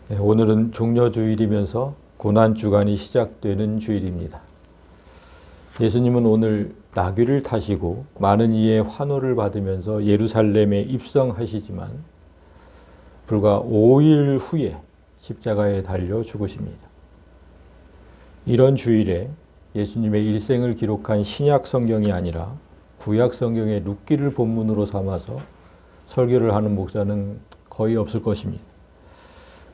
네, 오늘은 종려주일이면서 고난주간이 시작되는 주일입니다. 예수님은 오늘 나귀를 타시고 많은 이의 환호를 받으면서 예루살렘에 입성하시지만 불과 5일 후에 십자가에 달려 죽으십니다. 이런 주일에 예수님의 일생을 기록한 신약 성경이 아니라 구약 성경의 룻기를 본문으로 삼아서 설교를 하는 목사는 거의 없을 것입니다.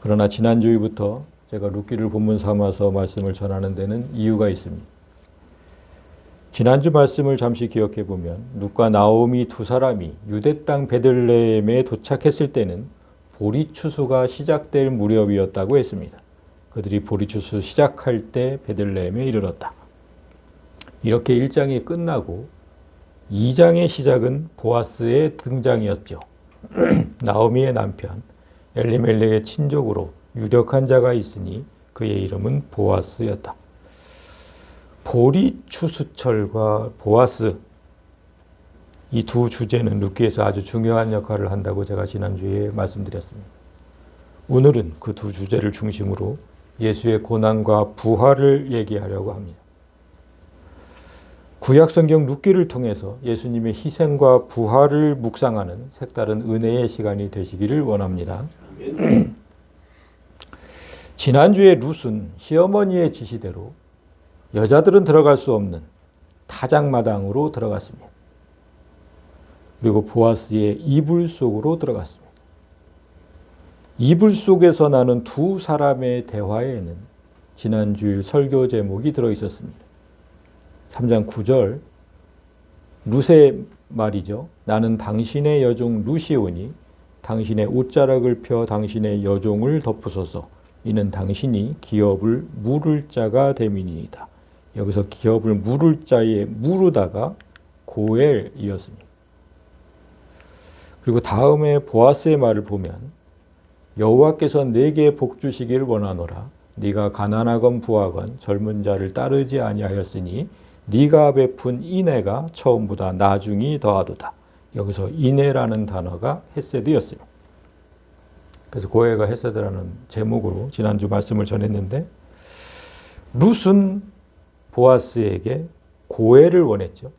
그러나 지난주일부터 제가 룻기를 본문 삼아서 말씀을 전하는 데는 이유가 있습니다. 지난주 말씀을 잠시 기억해 보면 룻과 나오미 두 사람이 유대 땅 베들레헴에 도착했을 때는 보리추수가 시작될 무렵이었다고 했습니다. 그들이 보리추수 시작할 때 베들레헴에 이르렀다. 이렇게 1장이 끝나고 2장의 시작은 보아스의 등장이었죠. 나오미의 남편 엘리멜렉의 친족으로 유력한 자가 있으니 그의 이름은 보아스였다. 보리추수철과 보아스, 이 두 주제는 룻기에서 아주 중요한 역할을 한다고 제가 지난주에 말씀드렸습니다. 오늘은 그 두 주제를 중심으로 예수의 고난과 부활을 얘기하려고 합니다. 구약성경 룻기를 통해서 예수님의 희생과 부활을 묵상하는 색다른 은혜의 시간이 되시기를 원합니다. 지난주에 룻은 시어머니의 지시대로 여자들은 들어갈 수 없는 타작마당으로 들어갔습니다. 그리고 보아스의 이불 속으로 들어갔습니다. 이불 속에서 나는 두 사람의 대화에는 지난주일 설교 제목이 들어있었습니다. 3장 9절, 룻의 말이죠. 나는 당신의 여종 룻이오니 당신의 옷자락을 펴 당신의 여종을 덮으소서. 이는 당신이 기업을 물을 자가 됨이니이다. 여기서 기업을 물을 자에 물으다가 고엘이었습니다. 그리고 다음에 보아스의 말을 보면 여호와께서 내게 복 주시길 원하노라. 네가 가난하건 부하건 젊은 자를 따르지 아니하였으니 네가 베푼 인애가 처음보다 나중이 더하도다. 여기서 인애라는 단어가 헤세드였습니다. 그래서 고엘과 헤세드라는 제목으로 지난주 말씀을 전했는데 룻은 보아스에게 고엘을 원했죠.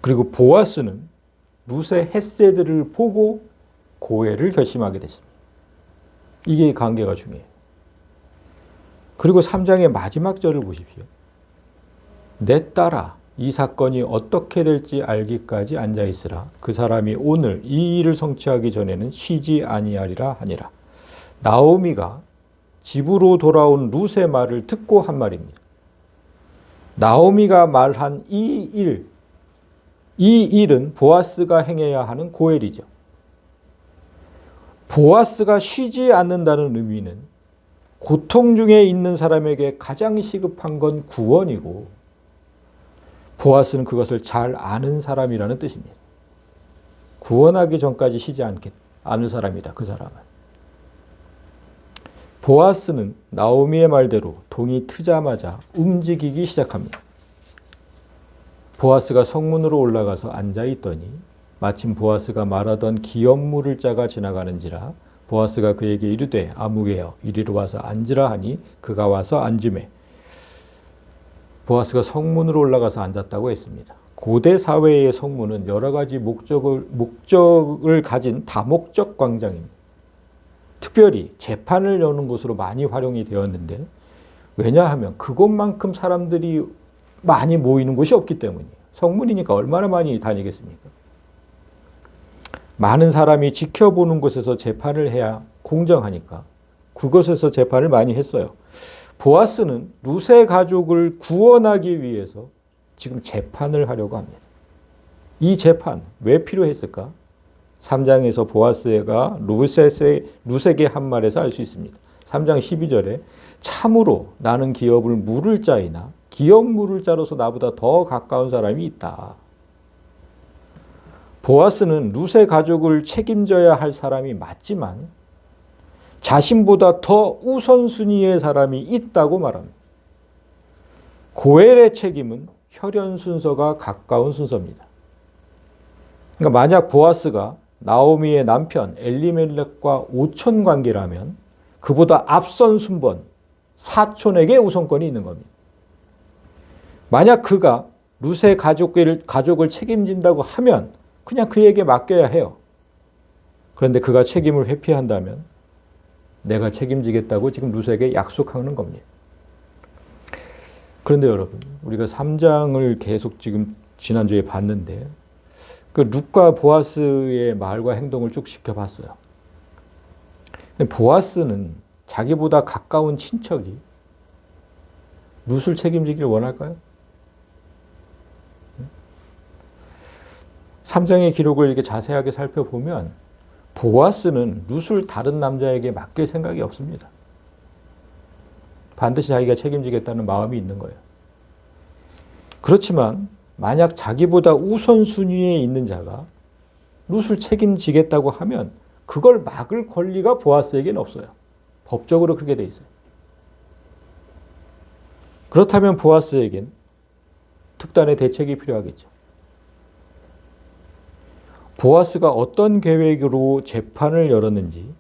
그리고 보아스는 룻의 헤세드를 보고 고엘을 결심하게 됐습니다. 이게 관계가 중요해요. 그리고 3장의 마지막 절을 보십시오. 내 딸아, 이 사건이 어떻게 될지 알기까지 앉아있으라. 그 사람이 오늘 이 일을 성취하기 전에는 쉬지 아니하리라 하니라. 나오미가 집으로 돌아온 룻의 말을 듣고 한 말입니다. 나오미가 말한 이 일은 보아스가 행해야 하는 고엘이죠. 보아스가 쉬지 않는다는 의미는 고통 중에 있는 사람에게 가장 시급한 건 구원이고 보아스는 그것을 잘 아는 사람이라는 뜻입니다. 구원하기 전까지 쉬지 않을 사람이다. 그 사람은. 보아스는 나오미의 말대로 동이 트자마자 움직이기 시작합니다. 보아스가 성문으로 올라가서 앉아있더니 마침 보아스가 말하던 기업 물을 자가 지나가는지라 보아스가 그에게 이르되 아무개여 이리로 와서 앉으라 하니 그가 와서 앉으매 보아스가 성문으로 올라가서 앉았다고 했습니다. 고대 사회의 성문은 여러 가지 목적을 가진 다목적 광장입니다. 특별히 재판을 여는 곳으로 많이 활용이 되었는데 왜냐하면 그곳만큼 사람들이 많이 모이는 곳이 없기 때문이에요. 성문이니까 얼마나 많이 다니겠습니까? 많은 사람이 지켜보는 곳에서 재판을 해야 공정하니까 그곳에서 재판을 많이 했어요. 보아스는 룻의 가족을 구원하기 위해서 지금 재판을 하려고 합니다. 이 재판 왜 필요했을까? 3장에서 보아스가 룻에게 한 말에서 알 수 있습니다. 3장 12절에 참으로 나는 기업을 물을 자이나 기업 물을 자로서 나보다 더 가까운 사람이 있다. 보아스는 룻의 가족을 책임져야 할 사람이 맞지만 자신보다 더 우선순위의 사람이 있다고 말합니다. 고엘의 책임은 혈연 순서가 가까운 순서입니다. 그러니까 만약 보아스가 나오미의 남편 엘리멜렉과 오촌 관계라면 그보다 앞선 순번 사촌에게 우선권이 있는 겁니다. 만약 그가 룻의 가족을 책임진다고 하면 그냥 그에게 맡겨야 해요. 그런데 그가 책임을 회피한다면 내가 책임지겠다고 지금 룻에게 약속하는 겁니다. 그런데 여러분, 우리가 3장을 계속 지금 지난주에 봤는데 그 룻과 보아스의 말과 행동을 쭉 지켜봤어요. 보아스는 자기보다 가까운 친척이 룻을 책임지기를 원할까요? 3장의 기록을 이렇게 자세하게 살펴보면 보아스는 룻을 다른 남자에게 맡길 생각이 없습니다. 반드시 자기가 책임지겠다는 마음이 있는 거예요. 그렇지만 만약 자기보다 우선순위에 있는 자가 룻을 책임지겠다고 하면 그걸 막을 권리가 보아스에게는 없어요. 법적으로 그렇게 돼 있어요. 그렇다면 보아스에겐 특단의 대책이 필요하겠죠. 보아스가 어떤 계획으로 재판을 열었는지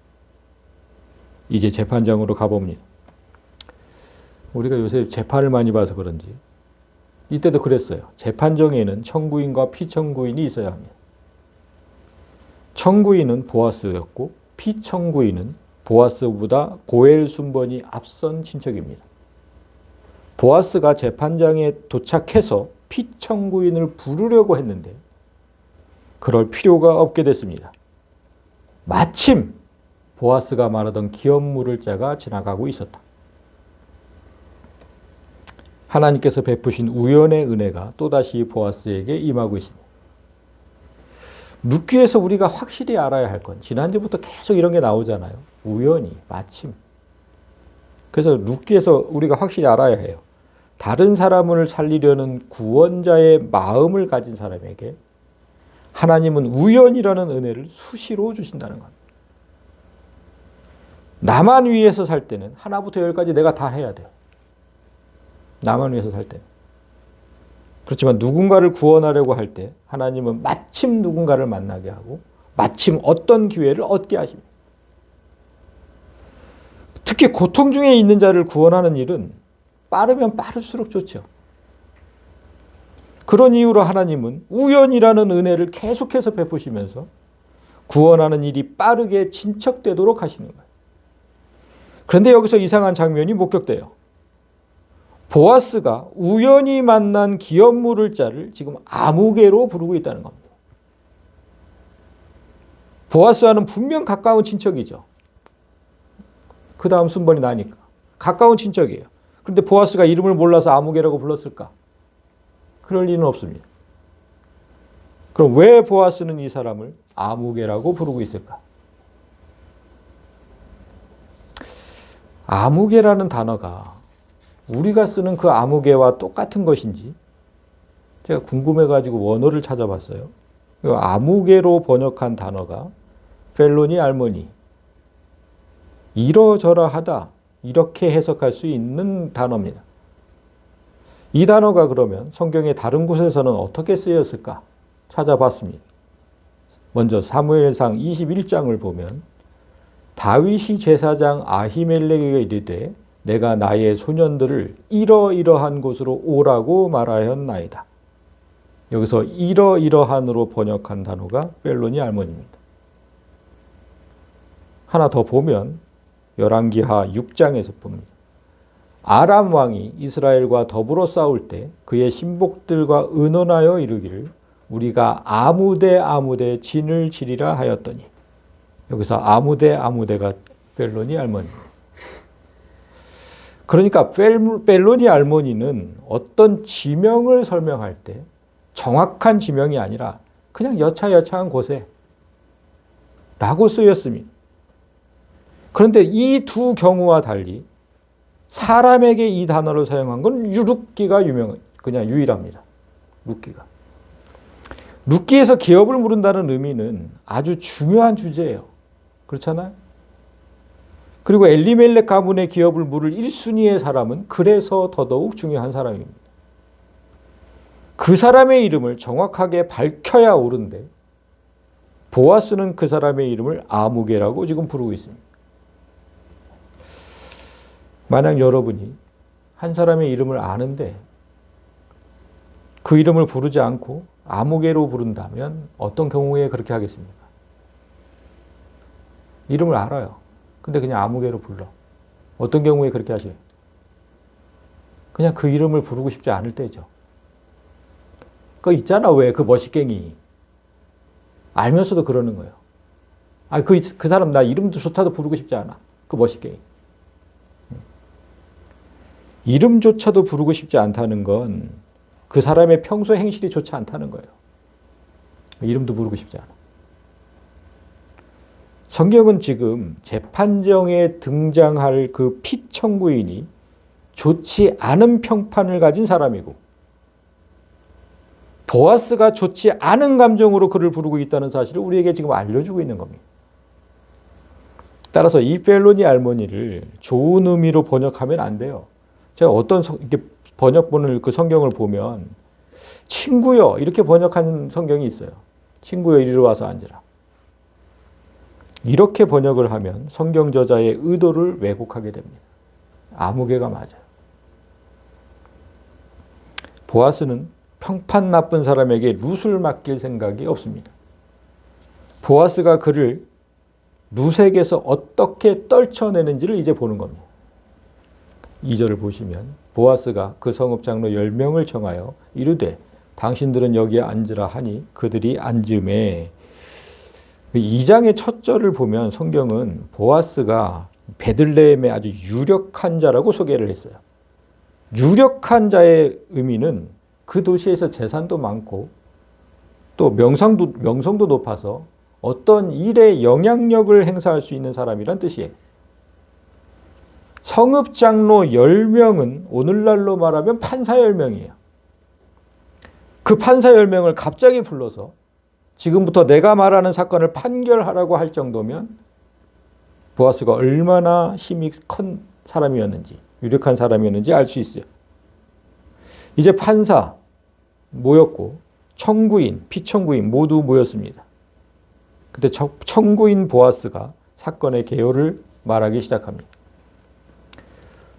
이제 재판장으로 가봅니다. 우리가 요새 재판을 많이 봐서 그런지 이때도 그랬어요. 재판정에는 청구인과 피청구인이 있어야 합니다. 청구인은 보아스였고 피청구인은 보아스보다 고엘 순번이 앞선 친척입니다. 보아스가 재판장에 도착해서 피청구인을 부르려고 했는데 그럴 필요가 없게 됐습니다. 마침 보아스가 말하던 기업 물을 자가 지나가고 있었다. 하나님께서 베푸신 우연의 은혜가 또다시 보아스에게 임하고 있습니다. 룻기에서 우리가 확실히 알아야 할 건 지난주부터 계속 이런 게 나오잖아요. 우연히, 마침. 그래서 룻기에서 우리가 확실히 알아야 해요. 다른 사람을 살리려는 구원자의 마음을 가진 사람에게 하나님은 우연이라는 은혜를 수시로 주신다는 겁니다. 나만 위해서 살 때는 하나부터 열까지 내가 다 해야 돼요. 나만 위해서 살 때는. 그렇지만 누군가를 구원하려고 할 때 하나님은 마침 누군가를 만나게 하고 마침 어떤 기회를 얻게 하십니다. 특히 고통 중에 있는 자를 구원하는 일은 빠르면 빠를수록 좋죠. 그런 이유로 하나님은 우연이라는 은혜를 계속해서 베푸시면서 구원하는 일이 빠르게 진척되도록 하시는 거예요. 그런데 여기서 이상한 장면이 목격돼요. 보아스가 우연히 만난 기업 물을 자를 지금 아무개로 부르고 있다는 겁니다. 보아스와는 분명 가까운 친척이죠. 그 다음 순번이 나니까. 가까운 친척이에요. 그런데 보아스가 이름을 몰라서 아무개라고 불렀을까? 그럴 리는 없습니다. 그럼 왜 보아스는 이 사람을 아무개라고 부르고 있을까? 아무개라는 단어가 우리가 쓰는 그 아무개와 똑같은 것인지 제가 궁금해가지고 원어를 찾아봤어요. 아무개로 번역한 단어가 펠로니 알모니, 이러저러 하다, 이렇게 해석할 수 있는 단어입니다. 이 단어가 그러면 성경의 다른 곳에서는 어떻게 쓰였을까 찾아봤습니다. 먼저 사무엘상 21장을 보면 다윗이 제사장 아히멜렉에게 이르되 내가 나의 소년들을 이러이러한 곳으로 오라고 말하였나이다. 여기서 이러이러한으로 번역한 단어가 펠로니 알몬입니다. 하나 더 보면 열왕기하 6장에서 봅니다. 아람 왕이 이스라엘과 더불어 싸울 때 그의 신복들과 의논하여 이르기를 우리가 아무데 아무데 진을 치리라 하였더니 여기서 아무데 아무데가 펠로니 알모니입니다. 그러니까 펠로니 알모니는 어떤 지명을 설명할 때 정확한 지명이 아니라 그냥 여차여차한 곳에 라고 쓰였습니다. 그런데 이 두 경우와 달리 사람에게 이 단어를 사용한 건 룻기가 그냥 유일합니다. 룻기가. 룻기에서 기업을 물은다는 의미는 아주 중요한 주제예요. 그렇잖아요? 그리고 엘리멜렉 가문의 기업을 물을 1순위의 사람은 그래서 더더욱 중요한 사람입니다. 그 사람의 이름을 정확하게 밝혀야 옳은데 보아스는 그 사람의 이름을 아무개라고 지금 부르고 있습니다. 만약 여러분이 한 사람의 이름을 아는데 그 이름을 부르지 않고 아무개로 부른다면 어떤 경우에 그렇게 하겠습니까? 이름을 알아요. 근데 그냥 아무개로 불러. 어떤 경우에 그렇게 하세요? 그냥 그 이름을 부르고 싶지 않을 때죠. 그거 있잖아, 왜 그 머시갱이. 알면서도 그러는 거예요. 그 사람 나 이름도 좋다도 부르고 싶지 않아. 그 머시갱이. 이름조차도 부르고 싶지 않다는 건 그 사람의 평소 행실이 좋지 않다는 거예요. 이름도 부르고 싶지 않아. 성경은 지금 재판정에 등장할 그 피청구인이 좋지 않은 평판을 가진 사람이고 보아스가 좋지 않은 감정으로 그를 부르고 있다는 사실을 우리에게 지금 알려주고 있는 겁니다. 따라서 이 펠로니 알모니를 좋은 의미로 번역하면 안 돼요. 제가 어떤 이렇게 번역본을 그 성경을 보면 친구여 이렇게 번역한 성경이 있어요. 친구여 이리로 와서 앉으라. 이렇게 번역을 하면 성경 저자의 의도를 왜곡하게 됩니다. 아무개가 맞아요. 보아스는 평판 나쁜 사람에게 룻을 맡길 생각이 없습니다. 보아스가 그를 룻에게서 어떻게 떨쳐내는지를 이제 보는 겁니다. 2절을 보시면 보아스가 그 성읍 장로 10명을 청하여 이르되 당신들은 여기에 앉으라 하니 그들이 앉음에 2장의 첫 절을 보면 성경은 보아스가 베들레헴의 아주 유력한 자라고 소개를 했어요. 유력한 자의 의미는 그 도시에서 재산도 많고 또 명성도 높아서 어떤 일에 영향력을 행사할 수 있는 사람이란 뜻이에요. 성읍 장로 10명은 오늘날로 말하면 판사 10명이에요. 그 판사 10명을 갑자기 불러서 지금부터 내가 말하는 사건을 판결하라고 할 정도면 보아스가 얼마나 힘이 큰 사람이었는지, 유력한 사람이었는지 알 수 있어요. 이제 판사 모였고 청구인, 피청구인 모두 모였습니다. 그때 청구인 보아스가 사건의 개요를 말하기 시작합니다.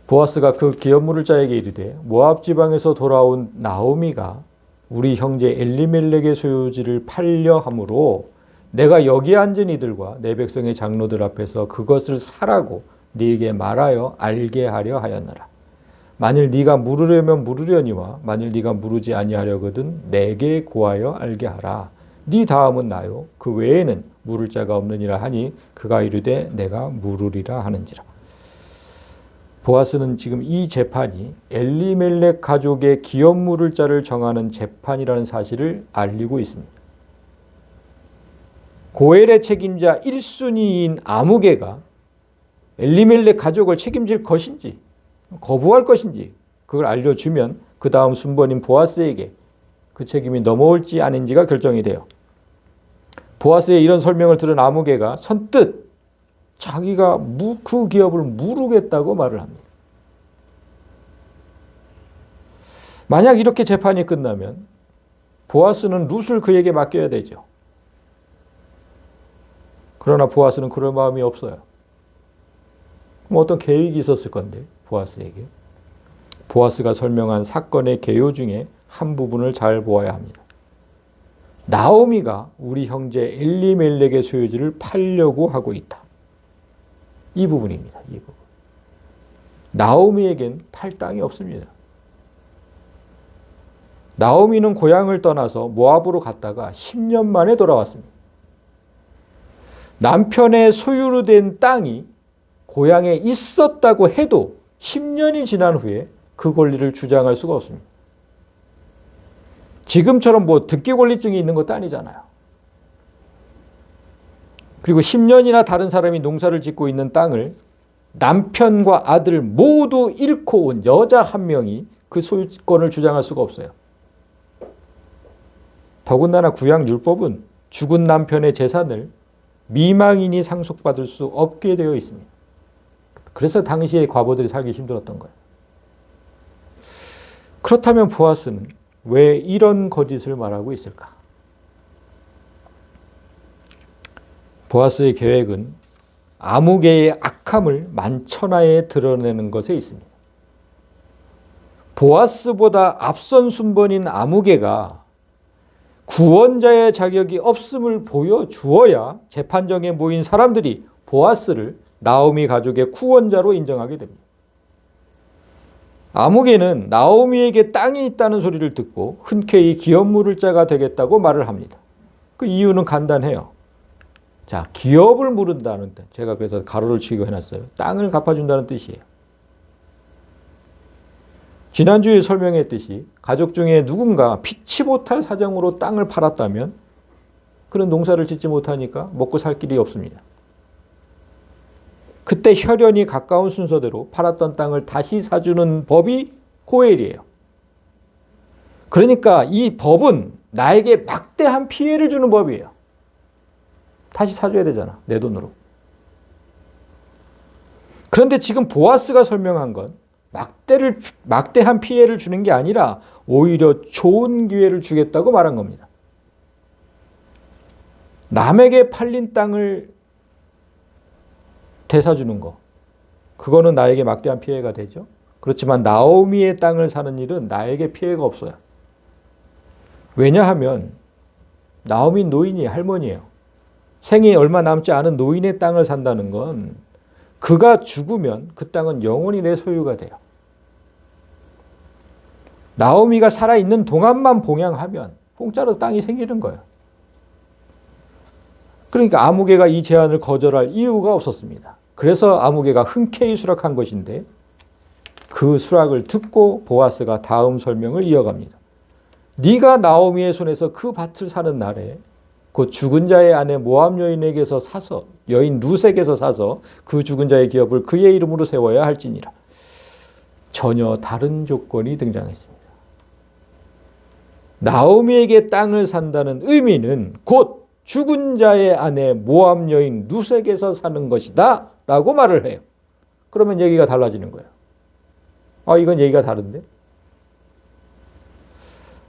보아스가 그 기업물을 자에게 이르되 모압 지방에서 돌아온 나오미가 우리 형제 엘리멜렉의 소유지를 팔려 함으로 내가 여기 앉은 이들과 내 백성의 장로들 앞에서 그것을 사라고 네게 말하여 알게 하려 하였노라. 만일 네가 물으려면 물으려니와 만일 네가 물으지 아니하려거든 내게 고하여 알게 하라. 네 다음은 나요. 그 외에는 물을 자가 없느니라 하니 그가 이르되 내가 물으리라 하는지라. 보아스는 지금 이 재판이 엘리멜렉 가족의 기업 물을 자를 정하는 재판이라는 사실을 알리고 있습니다. 고엘의 책임자 1순위인 아무개가 엘리멜렉 가족을 책임질 것인지 거부할 것인지 그걸 알려주면 그 다음 순번인 보아스에게 그 책임이 넘어올지 아닌지가 결정이 돼요. 보아스의 이런 설명을 들은 아무개가 선뜻 자기가 그 기업을 무르겠다고 말을 합니다. 만약 이렇게 재판이 끝나면 보아스는 룻을 그에게 맡겨야 되죠. 그러나 보아스는 그럴 마음이 없어요. 그럼 어떤 계획이 있었을 건데 보아스에게. 보아스가 설명한 사건의 개요 중에 한 부분을 잘 보아야 합니다. 나오미가 우리 형제 엘리멜렉의 소유지를 팔려고 하고 있다. 이 부분입니다. 이 부분. 나오미에겐 팔 땅이 없습니다. 나오미는 고향을 떠나서 모압으로 갔다가 10년 만에 돌아왔습니다. 남편의 소유로 된 땅이 고향에 있었다고 해도 10년이 지난 후에 그 권리를 주장할 수가 없습니다. 지금처럼 득기 권리증이 있는 것도 아니잖아요. 그리고 10년이나 다른 사람이 농사를 짓고 있는 땅을 남편과 아들 모두 잃고 온 여자 한 명이 그 소유권을 주장할 수가 없어요. 더군다나 구약율법은 죽은 남편의 재산을 미망인이 상속받을 수 없게 되어 있습니다. 그래서 당시에 과부들이 살기 힘들었던 거예요. 그렇다면 보아스는 왜 이런 거짓을 말하고 있을까? 보아스의 계획은 아무개의 악함을 만천하에 드러내는 것에 있습니다. 보아스보다 앞선 순번인 아무개가 구원자의 자격이 없음을 보여주어야 재판정에 모인 사람들이 보아스를 나오미 가족의 구원자로 인정하게 됩니다. 아무개는 나오미에게 땅이 있다는 소리를 듣고 흔쾌히 기업 물을 자가 되겠다고 말을 합니다. 그 이유는 간단해요. 자, 기업을 물은다는 뜻. 제가 그래서 가로를 치고 해놨어요. 땅을 갚아준다는 뜻이에요. 지난주에 설명했듯이 가족 중에 누군가 피치 못할 사정으로 땅을 팔았다면 그런 농사를 짓지 못하니까 먹고 살 길이 없습니다. 그때 혈연이 가까운 순서대로 팔았던 땅을 다시 사주는 법이 고엘이에요. 그러니까 이 법은 나에게 막대한 피해를 주는 법이에요. 다시 사줘야 되잖아, 내 돈으로. 그런데 지금 보아스가 설명한 건 막대한 피해를 주는 게 아니라 오히려 좋은 기회를 주겠다고 말한 겁니다. 남에게 팔린 땅을 되사주는 거, 그거는 나에게 막대한 피해가 되죠. 그렇지만 나오미의 땅을 사는 일은 나에게 피해가 없어요. 왜냐하면 나오미 노인이 할머니예요. 생이 얼마 남지 않은 노인의 땅을 산다는 건 그가 죽으면 그 땅은 영원히 내 소유가 돼요. 나오미가 살아있는 동안만 봉양하면 공짜로 땅이 생기는 거예요. 그러니까 아무개가 이 제안을 거절할 이유가 없었습니다. 그래서 아무개가 흔쾌히 수락한 것인데 그 수락을 듣고 보아스가 다음 설명을 이어갑니다. 네가 나오미의 손에서 그 밭을 사는 날에 그 죽은 자의 아내 모압 여인에게서 사서 여인 루색에서 사서 그 죽은 자의 기업을 그의 이름으로 세워야 할지니라. 전혀 다른 조건이 등장했습니다. 나오미에게 땅을 산다는 의미는 곧 죽은 자의 아내 모압 여인 루색에서 사는 것이다 라고 말을 해요. 그러면 얘기가 달라지는 거예요. 이건 얘기가 다른데?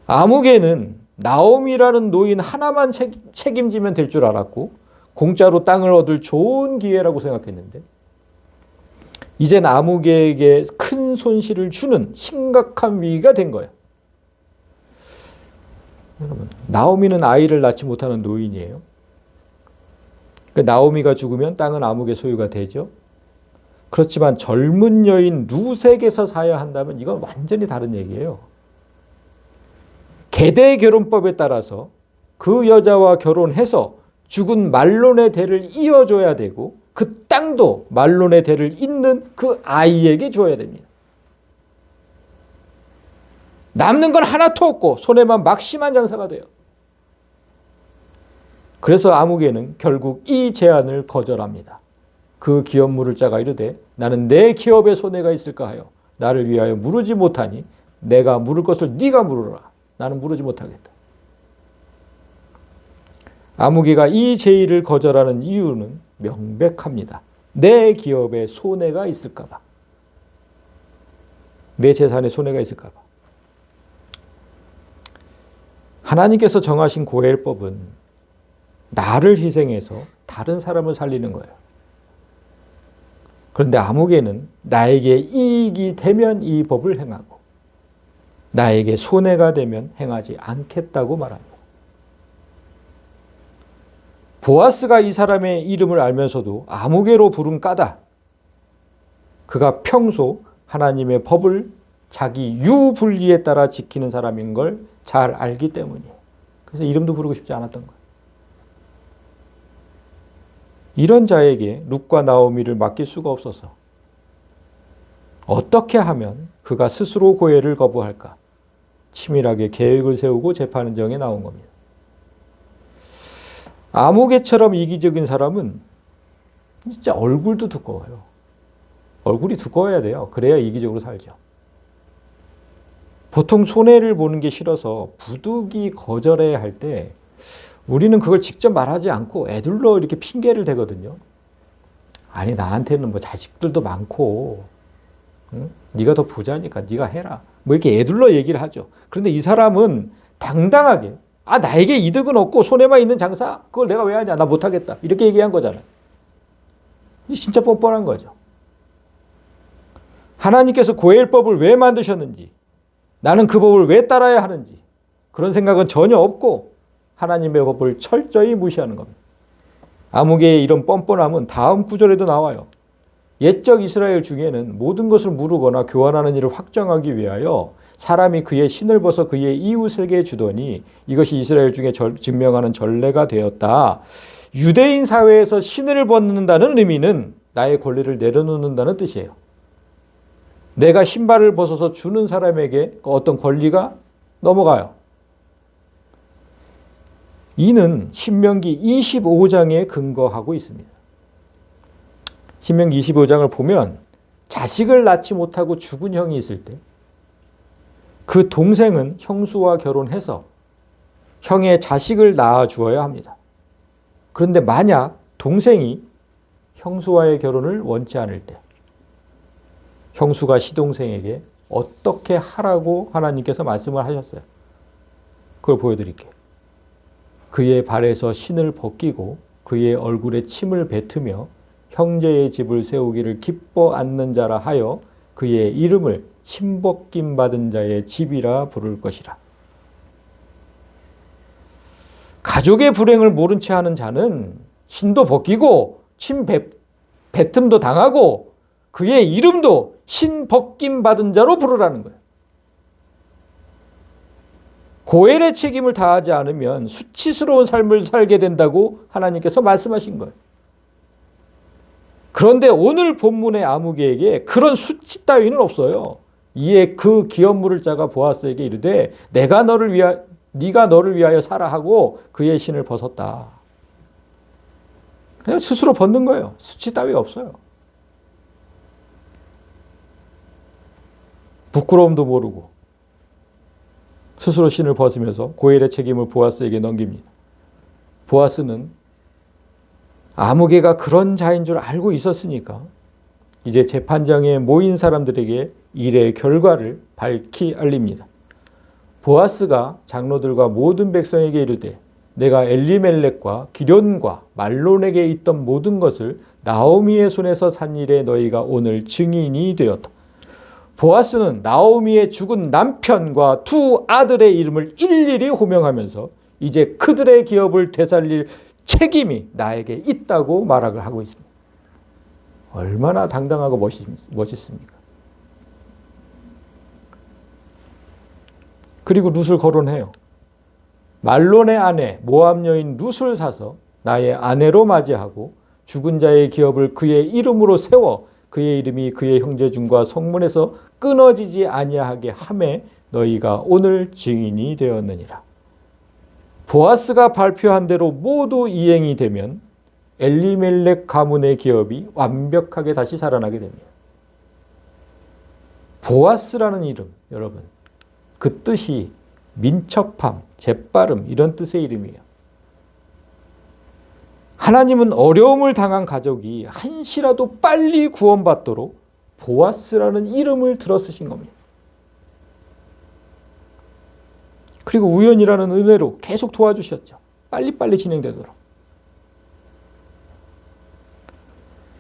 아무개는 나오미라는 노인 하나만 책임지면 될 줄 알았고 공짜로 땅을 얻을 좋은 기회라고 생각했는데 이젠 아무개에게 큰 손실을 주는 심각한 위기가 된 거예요. 여러분, 나오미는 아이를 낳지 못하는 노인이에요. 나오미가 죽으면 땅은 아무개 소유가 되죠. 그렇지만 젊은 여인 루색에서 사야 한다면 이건 완전히 다른 얘기예요. 계대 결혼법에 따라서 그 여자와 결혼해서 죽은 말론의 대를 이어줘야 되고 그 땅도 말론의 대를 잇는 그 아이에게 줘야 됩니다. 남는 건 하나도 없고 손에만 막심한 장사가 돼요. 그래서 아무개는 결국 이 제안을 거절합니다. 그 기업 물을 자가 이르되 나는 내 기업에 손해가 있을까 하여 나를 위하여 물으지 못하니 내가 물을 것을 네가 물으라. 나는 물으지 못하겠다. 아무개가 이 제의를 거절하는 이유는 명백합니다. 내 기업에 손해가 있을까 봐. 내 재산에 손해가 있을까 봐. 하나님께서 정하신 고엘법은 나를 희생해서 다른 사람을 살리는 거예요. 그런데 아무개는 나에게 이익이 되면 이 법을 행하고 나에게 손해가 되면 행하지 않겠다고 말합니다. 보아스가 이 사람의 이름을 알면서도 아무개로 부른 까닭, 그가 평소 하나님의 법을 자기 유불리에 따라 지키는 사람인 걸 잘 알기 때문이에요. 그래서 이름도 부르고 싶지 않았던 거예요. 이런 자에게 룻과 나오미를 맡길 수가 없어서 어떻게 하면 그가 스스로 고엘을 거부할까? 치밀하게 계획을 세우고 재판정에 나온 겁니다. 아무개처럼 이기적인 사람은 진짜 얼굴도 두꺼워요. 얼굴이 두꺼워야 돼요. 그래야 이기적으로 살죠. 보통 손해를 보는 게 싫어서 부득이 거절해야 할 때 우리는 그걸 직접 말하지 않고 애들로 이렇게 핑계를 대거든요. 아니 나한테는 뭐 자식들도 많고 응? 네가 더 부자니까 네가 해라. 뭐 이렇게 애들로 얘기를 하죠. 그런데 이 사람은 당당하게 나에게 이득은 없고 손해만 있는 장사? 그걸 내가 왜 하냐? 나 못하겠다. 이렇게 얘기한 거잖아요. 진짜 뻔뻔한 거죠. 하나님께서 고해율법을 왜 만드셨는지, 나는 그 법을 왜 따라야 하는지 그런 생각은 전혀 없고 하나님의 법을 철저히 무시하는 겁니다. 아무개의 이런 뻔뻔함은 다음 구절에도 나와요. 옛적 이스라엘 중에는 모든 것을 무르거나 교환하는 일을 확정하기 위하여 사람이 그의 신을 벗어 그의 이웃에게 주더니 이것이 이스라엘 중에 증명하는 전례가 되었다. 유대인 사회에서 신을 벗는다는 의미는 나의 권리를 내려놓는다는 뜻이에요. 내가 신발을 벗어서 주는 사람에게 어떤 권리가 넘어가요. 이는 신명기 25장에 근거하고 있습니다. 신명기 25장을 보면 자식을 낳지 못하고 죽은 형이 있을 때 그 동생은 형수와 결혼해서 형의 자식을 낳아 주어야 합니다. 그런데 만약 동생이 형수와의 결혼을 원치 않을 때 형수가 시동생에게 어떻게 하라고 하나님께서 말씀을 하셨어요. 그걸 보여드릴게요. 그의 발에서 신을 벗기고 그의 얼굴에 침을 뱉으며 형제의 집을 세우기를 기뻐 않는 자라 하여 그의 이름을 신벗김 받은 자의 집이라 부를 것이라. 가족의 불행을 모른 채 하는 자는 신도 벗기고 침 뱉음도 당하고 그의 이름도 신벗김 받은 자로 부르라는 거예요. 고엘의 책임을 다하지 않으면 수치스러운 삶을 살게 된다고 하나님께서 말씀하신 거예요. 그런데 오늘 본문의 아무개에게 그런 수치 따위는 없어요. 이에 그 기업 물을 자가 보아스에게 이르되 네가 너를 위하여 살아 하고 그의 신을 벗었다. 그냥 스스로 벗는 거예요. 수치 따위 없어요. 부끄러움도 모르고 스스로 신을 벗으면서 고엘의 책임을 보아스에게 넘깁니다. 보아스는 아무개가 그런 자인 줄 알고 있었으니까 이제 재판장에 모인 사람들에게 일의 결과를 밝히 알립니다. 보아스가 장로들과 모든 백성에게 이르되 내가 엘리멜렉과 기련과 말론에게 있던 모든 것을 나오미의 손에서 산 일에 너희가 오늘 증인이 되었다. 보아스는 나오미의 죽은 남편과 두 아들의 이름을 일일이 호명하면서 이제 그들의 기업을 되살릴 책임이 나에게 있다고 말을 하고 있습니다. 얼마나 당당하고 멋있습니까? 그리고 룻을 거론해요. 말론의 아내 모압 여인 룻을 사서 나의 아내로 맞이하고 죽은 자의 기업을 그의 이름으로 세워 그의 이름이 그의 형제중과 성문에서 끊어지지 아니하게 하매 너희가 오늘 증인이 되었느니라. 보아스가 발표한 대로 모두 이행이 되면 엘리멜렉 가문의 기업이 완벽하게 다시 살아나게 됩니다. 보아스라는 이름, 여러분, 그 뜻이 민첩함, 재빠름 이런 뜻의 이름이에요. 하나님은 어려움을 당한 가족이 한시라도 빨리 구원받도록 보아스라는 이름을 들어 쓰신 겁니다. 그리고 우연이라는 은혜로 계속 도와주셨죠. 빨리빨리 진행되도록.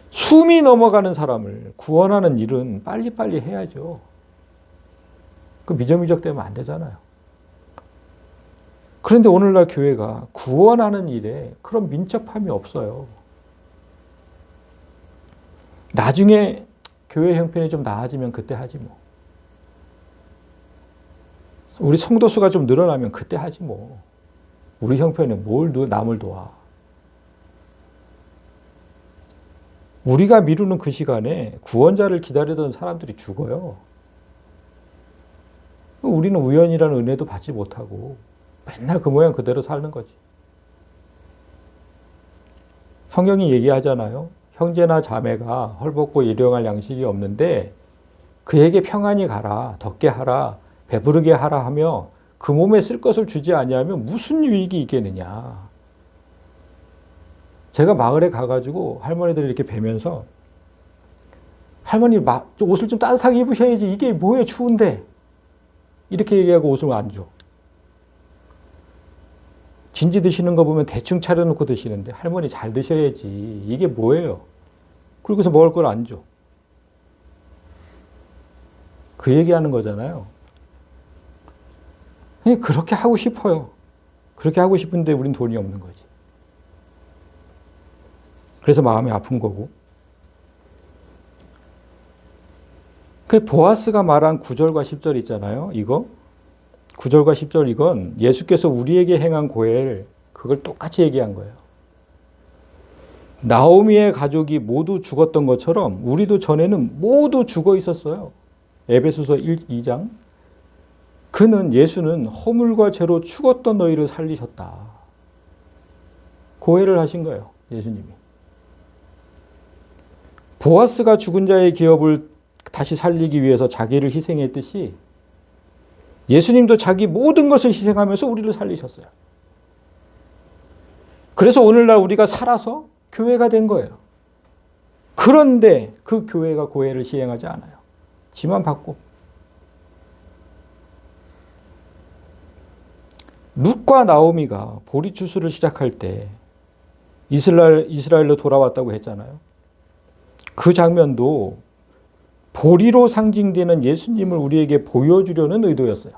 숨이 넘어가는 사람을 구원하는 일은 빨리빨리 해야죠. 그 미적미적 되면 안 되잖아요. 그런데 오늘날 교회가 구원하는 일에 그런 민첩함이 없어요. 나중에 교회 형편이 좀 나아지면 그때 하지 뭐. 우리 성도수가 좀 늘어나면 그때 하지 뭐. 우리 형편에 뭘 남을 도와. 우리가 미루는 그 시간에 구원자를 기다리던 사람들이 죽어요. 우리는 우연이라는 은혜도 받지 못하고 맨날 그 모양 그대로 사는 거지. 성경이 얘기하잖아요. 형제나 자매가 헐벗고 일용할 양식이 없는데 그에게 평안히 가라, 덥게 하라, 배부르게 하라 하며 그 몸에 쓸 것을 주지 아니하면 무슨 유익이 있겠느냐. 제가 마을에 가가지고 할머니들이 이렇게 뵈면서 할머니 옷을 좀 따뜻하게 입으셔야지 이게 뭐예요 추운데 이렇게 얘기하고 옷을 안 줘. 진지 드시는 거 보면 대충 차려놓고 드시는데 할머니 잘 드셔야지. 이게 뭐예요? 그러고서 먹을 걸 안 줘. 그 얘기하는 거잖아요. 그냥 그렇게 하고 싶어요. 그렇게 하고 싶은데 우린 돈이 없는 거지. 그래서 마음이 아픈 거고. 그 보아스가 말한 9절과 10절 있잖아요. 이거 9절과 10절 이건 예수께서 우리에게 행한 고엘 그걸 똑같이 얘기한 거예요. 나오미의 가족이 모두 죽었던 것처럼 우리도 전에는 모두 죽어 있었어요. 에베소서 2장. 예수는 허물과 죄로 죽었던 너희를 살리셨다. 고해를 하신 거예요. 예수님이. 보아스가 죽은 자의 기업을 다시 살리기 위해서 자기를 희생했듯이 예수님도 자기 모든 것을 희생하면서 우리를 살리셨어요. 그래서 오늘날 우리가 살아서 교회가 된 거예요. 그런데 그 교회가 고해를 시행하지 않아요. 지만 받고. 룻과 나오미가 보리 추수를 시작할 때 이스라엘로 돌아왔다고 했잖아요. 그 장면도 보리로 상징되는 예수님을 우리에게 보여주려는 의도였어요.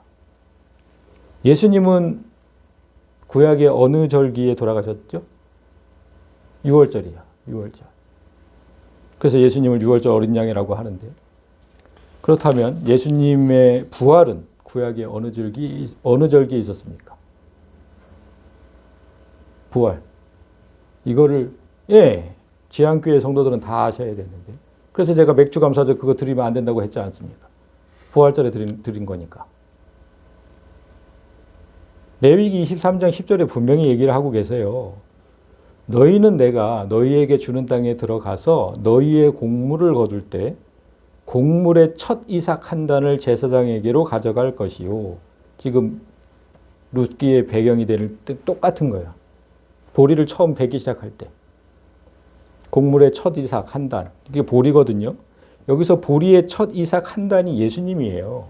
예수님은 구약의 어느 절기에 돌아가셨죠? 6월절이요. 6월절. 그래서 예수님을 6월절 어린 양이라고 하는데요. 그렇다면 예수님의 부활은 구약의 어느 절기에 있었습니까? 부활. 이거를 지안교회 성도들은 다 아셔야 되는데. 그래서 제가 맥주 감사절 그거 드리면 안 된다고 했지 않습니까? 부활절에 드린 거니까. 레위기 23장 10절에 분명히 얘기를 하고 계세요. 너희는 내가 너희에게 주는 땅에 들어가서 너희의 곡물을 거둘 때 곡물의 첫 이삭 한 단을 제사장에게로 가져갈 것이요. 지금 룻기의 배경이 되는 때 똑같은 거예요. 보리를 처음 베기 시작할 때. 곡물의 첫 이삭 한 단. 이게 보리거든요. 여기서 보리의 첫 이삭 한 단이 예수님이에요.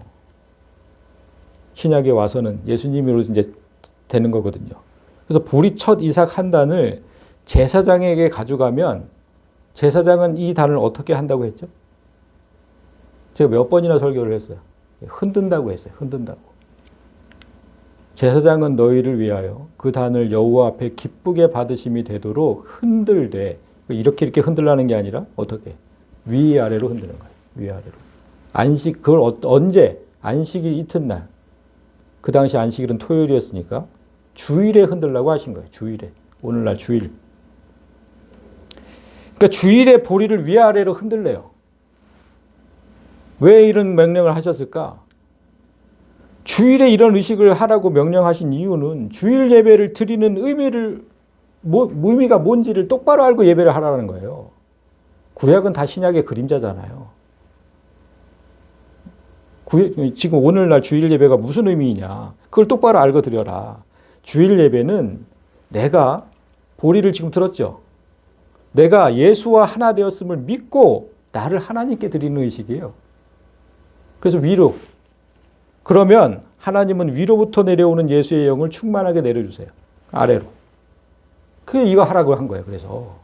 신약에 와서는 예수님으로 이제 되는 거거든요. 그래서 보리 첫 이삭 한 단을 제사장에게 가져가면 제사장은 이 단을 어떻게 한다고 했죠? 제가 몇 번이나 설교를 했어요. 흔든다고 했어요. 흔든다고. 제사장은 너희를 위하여 그 단을 여호와 앞에 기쁘게 받으심이 되도록 흔들되 이렇게 흔들라는 게 아니라 어떻게? 위아래로 흔드는 거예요. 위아래로. 안식 그걸 언제? 안식일 이튿날. 그 당시 안식일은 토요일이었으니까 주일에 흔들라고 하신 거예요. 주일에. 오늘날 주일. 그러니까 주일에 보리를 위아래로 흔들래요. 왜 이런 명령을 하셨을까? 주일에 이런 의식을 하라고 명령하신 이유는 주일 예배를 드리는 의미가 뭔지를 똑바로 알고 예배를 하라는 거예요. 구약은 다 신약의 그림자잖아요. 지금 오늘날 주일 예배가 무슨 의미이냐. 그걸 똑바로 알고 드려라. 주일 예배는 내가 보리를 지금 들었죠. 내가 예수와 하나 되었음을 믿고 나를 하나님께 드리는 의식이에요. 그래서 위로. 그러면 하나님은 위로부터 내려오는 예수의 영을 충만하게 내려주세요. 아래로. 그게 이거 하라고 한 거예요. 그래서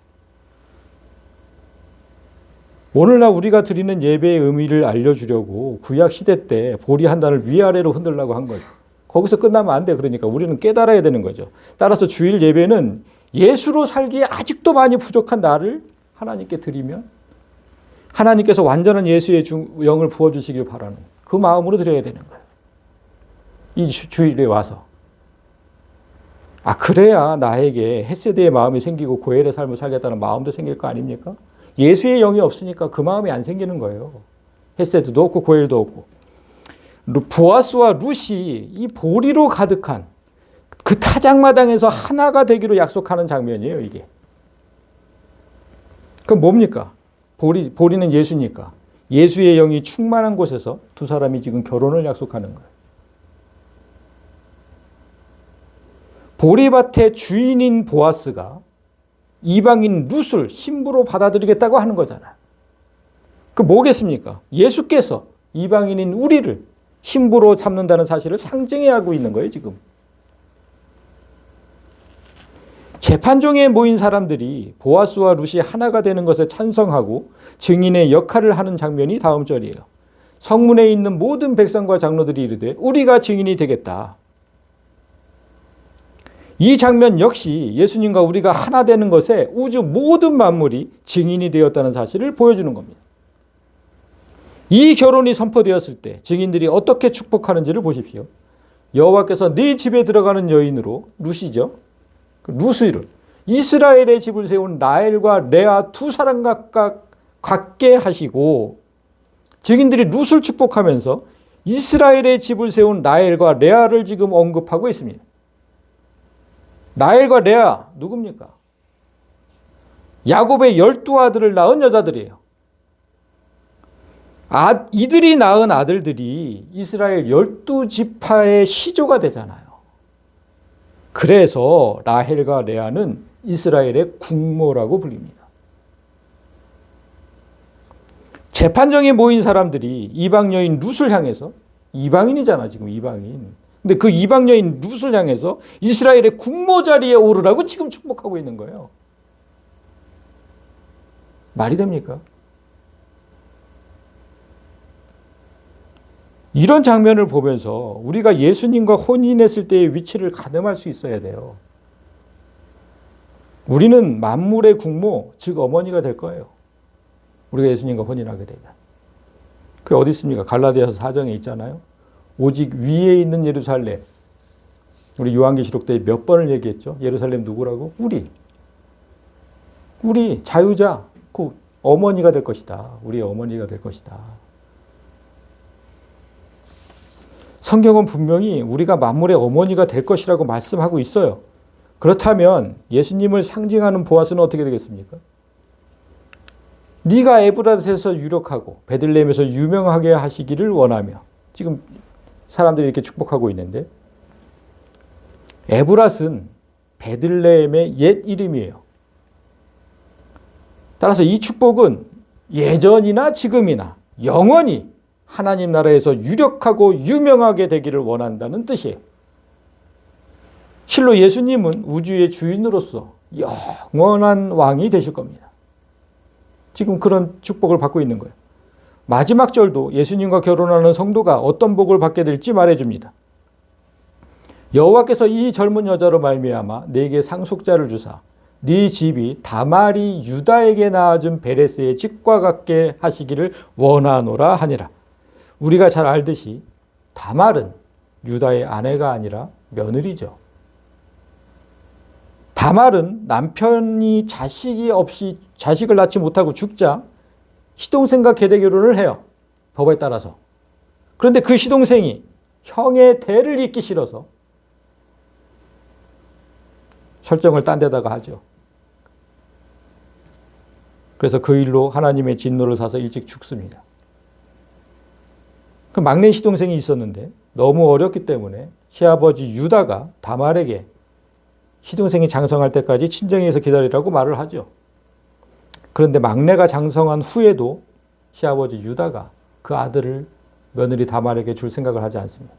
오늘날 우리가 드리는 예배의 의미를 알려주려고 구약 시대 때 보리 한 단을 위아래로 흔들라고 한 거예요. 거기서 끝나면 안 돼. 그러니까 우리는 깨달아야 되는 거죠. 따라서 주일 예배는 예수로 살기에 아직도 많이 부족한 나를 하나님께 드리면 하나님께서 완전한 예수의 영을 부어주시길 바라는 그 마음으로 드려야 되는 거예요. 이 주일에 와서. 그래야 나에게 헷세대의 마음이 생기고 고엘의 삶을 살겠다는 마음도 생길 거 아닙니까? 예수의 영이 없으니까 그 마음이 안 생기는 거예요. 헷세드도 없고 고엘도 없고. 보아스와 룻이 이 보리로 가득한 그 타작마당에서 하나가 되기로 약속하는 장면이에요, 이게. 그럼 뭡니까? 보리는 예수니까. 예수의 영이 충만한 곳에서 두 사람이 지금 결혼을 약속하는 거예요. 보리밭의 주인인 보아스가 이방인 룻을 신부로 받아들이겠다고 하는 거잖아요. 그 뭐겠습니까? 예수께서 이방인인 우리를 신부로 삼는다는 사실을 상징해 하고 있는 거예요, 지금. 재판정에 모인 사람들이 보아스와 룻이 하나가 되는 것에 찬성하고 증인의 역할을 하는 장면이 다음 절이에요. 성문에 있는 모든 백성과 장로들이 이르되 우리가 증인이 되겠다. 이 장면 역시 예수님과 우리가 하나 되는 것에 우주 모든 만물이 증인이 되었다는 사실을 보여주는 겁니다. 이 결혼이 선포되었을 때 증인들이 어떻게 축복하는지를 보십시오. 여호와께서 네 집에 들어가는 여인으로 룻이죠. 룻을 이스라엘의 집을 세운 라헬과 레아 두 사람 각각 갖게 하시고, 증인들이 룻을 축복하면서 이스라엘의 집을 세운 라헬과 레아를 지금 언급하고 있습니다. 라헬과 레아 누굽니까? 야곱의 12아들을 낳은 여자들이에요. 이들이 낳은 아들들이 이스라엘 12지파의 시조가 되잖아요. 그래서 라헬과 레아는 이스라엘의 국모라고 불립니다. 재판정에 모인 사람들이 이방 여인 룻을 향해서, 이방인이잖아 지금 이방인. 근데 그 이방 여인 룻을 향해서 이스라엘의 국모 자리에 오르라고 지금 축복하고 있는 거예요. 말이 됩니까? 이런 장면을 보면서 우리가 예수님과 혼인했을 때의 위치를 가늠할 수 있어야 돼요. 우리는 만물의 국모, 즉 어머니가 될 거예요. 우리가 예수님과 혼인하게 되면. 그게 어디 있습니까? 갈라디아서 4장에 있잖아요. 오직 위에 있는 예루살렘. 우리 요한계시록 때 몇 번을 얘기했죠? 예루살렘 누구라고? 우리 자유자, 그 어머니가 될 것이다. 우리의 어머니가 될 것이다. 성경은 분명히 우리가 만물의 어머니가 될 것이라고 말씀하고 있어요. 그렇다면 예수님을 상징하는 보아스는 어떻게 되겠습니까? 네가 에브라스에서 유력하고 베들레헴에서 유명하게 하시기를 원하며, 지금 사람들이 이렇게 축복하고 있는데, 에브라스는 베들레헴의 옛 이름이에요. 따라서 이 축복은 예전이나 지금이나 영원히 하나님 나라에서 유력하고 유명하게 되기를 원한다는 뜻이에요. 실로 예수님은 우주의 주인으로서 영원한 왕이 되실 겁니다. 지금 그런 축복을 받고 있는 거예요. 마지막 절도 예수님과 결혼하는 성도가 어떤 복을 받게 될지 말해줍니다. 여호와께서 이 젊은 여자로 말미암아 네게 상속자를 주사 네 집이 다말이 유다에게 낳아준 베레스의 집과 같게 하시기를 원하노라 하니라. 우리가 잘 알듯이 다말은 유다의 아내가 아니라 며느리죠. 다말은 남편이 자식을 낳지 못하고 죽자 시동생과 계대 결혼을 해요. 법에 따라서. 그런데 그 시동생이 형의 대를 잇기 싫어서 설정을 딴 데다가 하죠. 그래서 그 일로 하나님의 진노를 사서 일찍 죽습니다. 그 막내 시동생이 있었는데 너무 어렸기 때문에 시아버지 유다가 다말에게 시동생이 장성할 때까지 친정에서 기다리라고 말을 하죠. 그런데 막내가 장성한 후에도 시아버지 유다가 그 아들을 며느리 다말에게 줄 생각을 하지 않습니다.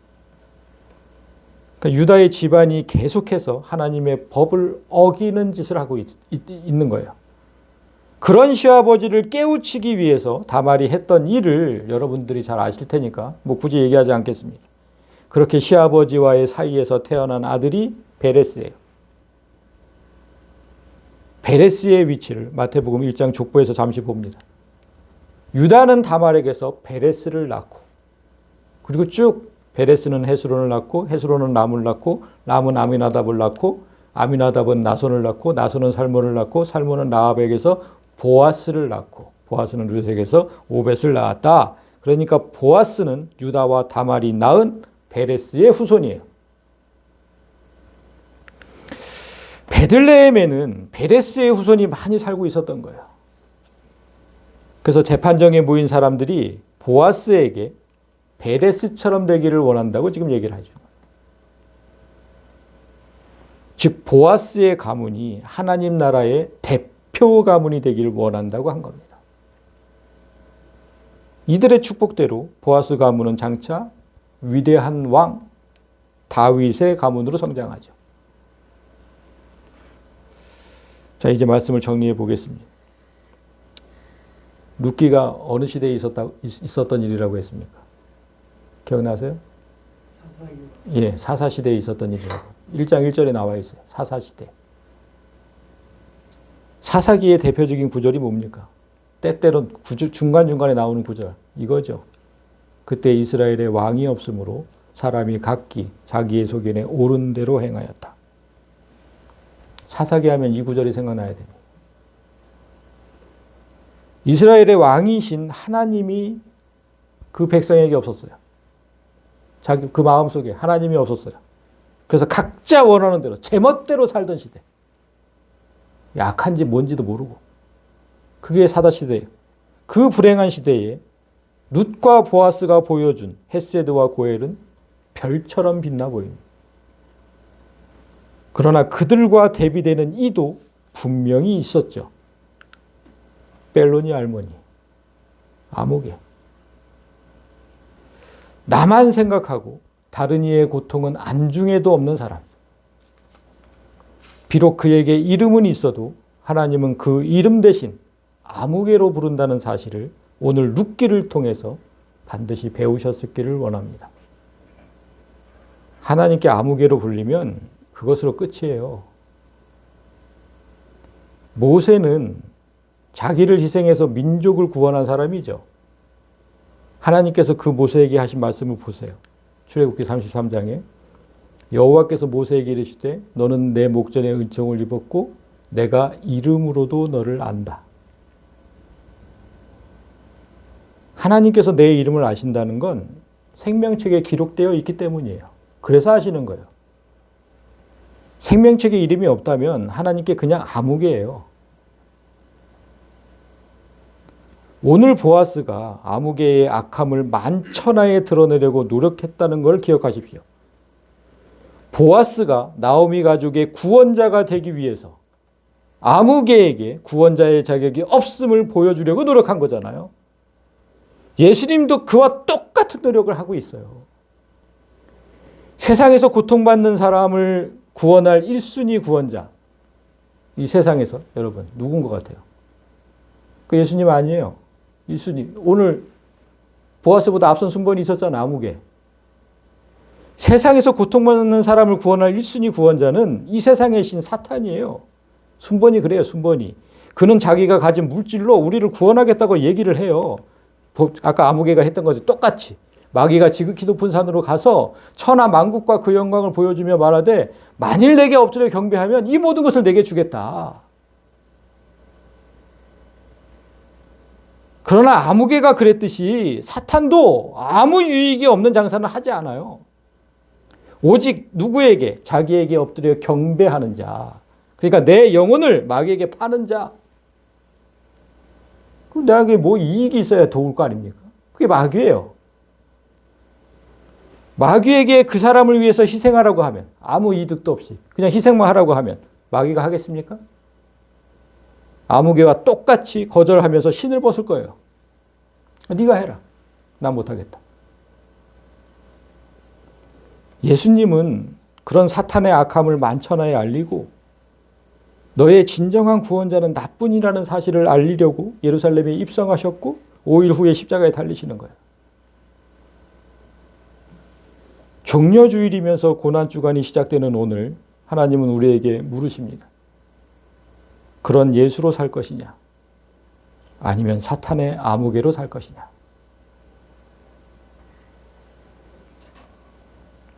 그러니까 유다의 집안이 계속해서 하나님의 법을 어기는 짓을 하고 있는 거예요. 그런 시아버지를 깨우치기 위해서 다말이 했던 일을 여러분들이 잘 아실 테니까 뭐 굳이 얘기하지 않겠습니다. 그렇게 시아버지와의 사이에서 태어난 아들이 베레스예요. 베레스의 위치를 마태복음 1장 족보에서 잠시 봅니다. 유다는 다말에게서 베레스를 낳고, 그리고 쭉 베레스는 헤스론을 낳고, 헤스론은 람을 낳고, 람은 아미나답을 낳고, 아미나답은 나손을 낳고, 나손은 살몬을 낳고, 살몬은 라합에게서 보아스를 낳고, 보아스는 룻에게서 오벳을 낳았다. 그러니까 보아스는 유다와 다말이 낳은 베레스의 후손이에요. 베들레헴에는 베레스의 후손이 많이 살고 있었던 거예요. 그래서 재판정에 모인 사람들이 보아스에게 베레스처럼 되기를 원한다고 지금 얘기를 하죠. 즉 보아스의 가문이 하나님 나라의 대표 가문이 되기를 원한다고 한 겁니다. 이들의 축복대로 보아스 가문은 장차 위대한 왕 다윗의 가문으로 성장하죠. 자, 이제 말씀을 정리해 보겠습니다. 룻기가 어느 시대에 있었던 일이라고 했습니까? 기억나세요? 예, 사사시대에 있었던 일이라고. 1장 1절에 나와 있어요. 사사시대. 사사기의 대표적인 구절이 뭡니까? 때때로 중간중간에 나오는 구절. 이거죠. 그때 이스라엘에 왕이 없으므로 사람이 각기 자기의 소견에 옳은 대로 행하였다. 사사기 하면 이 구절이 생각나야 됩니다. 이스라엘의 왕이신 하나님이 그 백성에게 없었어요. 자기 그 마음속에 하나님이 없었어요. 그래서 각자 원하는 대로 제멋대로 살던 시대. 약한지 뭔지도 모르고. 그게 사사시대예요. 그 불행한 시대에 룻과 보아스가 보여준 헤세드와 고엘은 별처럼 빛나 보입니다. 그러나 그들과 대비되는 이도 분명히 있었죠. 벨로니 할머니, 아무개. 나만 생각하고 다른 이의 고통은 안중에도 없는 사람. 비록 그에게 이름은 있어도 하나님은 그 이름 대신 아무개로 부른다는 사실을 오늘 룻기를 통해서 반드시 배우셨기를 원합니다. 하나님께 아무개로 불리면 그것으로 끝이에요. 모세는 자기를 희생해서 민족을 구원한 사람이죠. 하나님께서 그 모세에게 하신 말씀을 보세요. 출애굽기 33장에 여호와께서 모세에게 이르시되 너는 내 목전에 은총을 입었고 내가 이름으로도 너를 안다. 하나님께서 내 이름을 아신다는 건 생명책에 기록되어 있기 때문이에요. 그래서 아시는 거예요. 생명책에 이름이 없다면 하나님께 그냥 아무개예요. 오늘 보아스가 아무개의 악함을 만천하에 드러내려고 노력했다는 걸 기억하십시오. 보아스가 나오미 가족의 구원자가 되기 위해서 아무개에게 구원자의 자격이 없음을 보여주려고 노력한 거잖아요. 예수님도 그와 똑같은 노력을 하고 있어요. 세상에서 고통받는 사람을 구원할 1순위 구원자. 이 세상에서 여러분 누군 것 같아요? 그 예수님 아니에요. 1순위. 오늘 보아스보다 앞선 순번이 있었잖아. 아무개. 세상에서 고통받는 사람을 구원할 1순위 구원자는 이 세상의 신 사탄이에요. 순번이 그래요. 순번이. 그는 자기가 가진 물질로 우리를 구원하겠다고 얘기를 해요. 아까 아무개가 했던 거지. 똑같이. 마귀가 지극히 높은 산으로 가서 천하 만국과 그 영광을 보여주며 말하되 만일 내게 엎드려 경배하면 이 모든 것을 내게 주겠다. 그러나 아무개가 그랬듯이 사탄도 아무 유익이 없는 장사는 하지 않아요. 오직 누구에게? 자기에게 엎드려 경배하는 자. 그러니까 내 영혼을 마귀에게 파는 자. 그럼 내게 뭐 이익이 있어야 도울 거 아닙니까? 그게 마귀예요. 마귀에게 그 사람을 위해서 희생하라고 하면 아무 이득도 없이 그냥 희생만 하라고 하면 마귀가 하겠습니까? 아무개와 똑같이 거절하면서 신을 벗을 거예요. 네가 해라. 난 못하겠다. 예수님은 그런 사탄의 악함을 만천하에 알리고 너의 진정한 구원자는 나뿐이라는 사실을 알리려고 예루살렘에 입성하셨고 5일 후에 십자가에 달리시는 거예요. 종려주일이면서 고난주간이 시작되는 오늘 하나님은 우리에게 물으십니다. 그런 예수로 살 것이냐? 아니면 사탄의 아무개로 살 것이냐?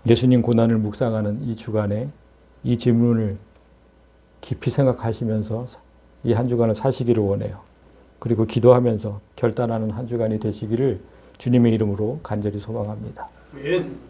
예수님 고난을 묵상하는 이 주간에 이 질문을 깊이 생각하시면서 이 한 주간을 사시기를 원해요. 그리고 기도하면서 결단하는 한 주간이 되시기를 주님의 이름으로 간절히 소망합니다. 아멘.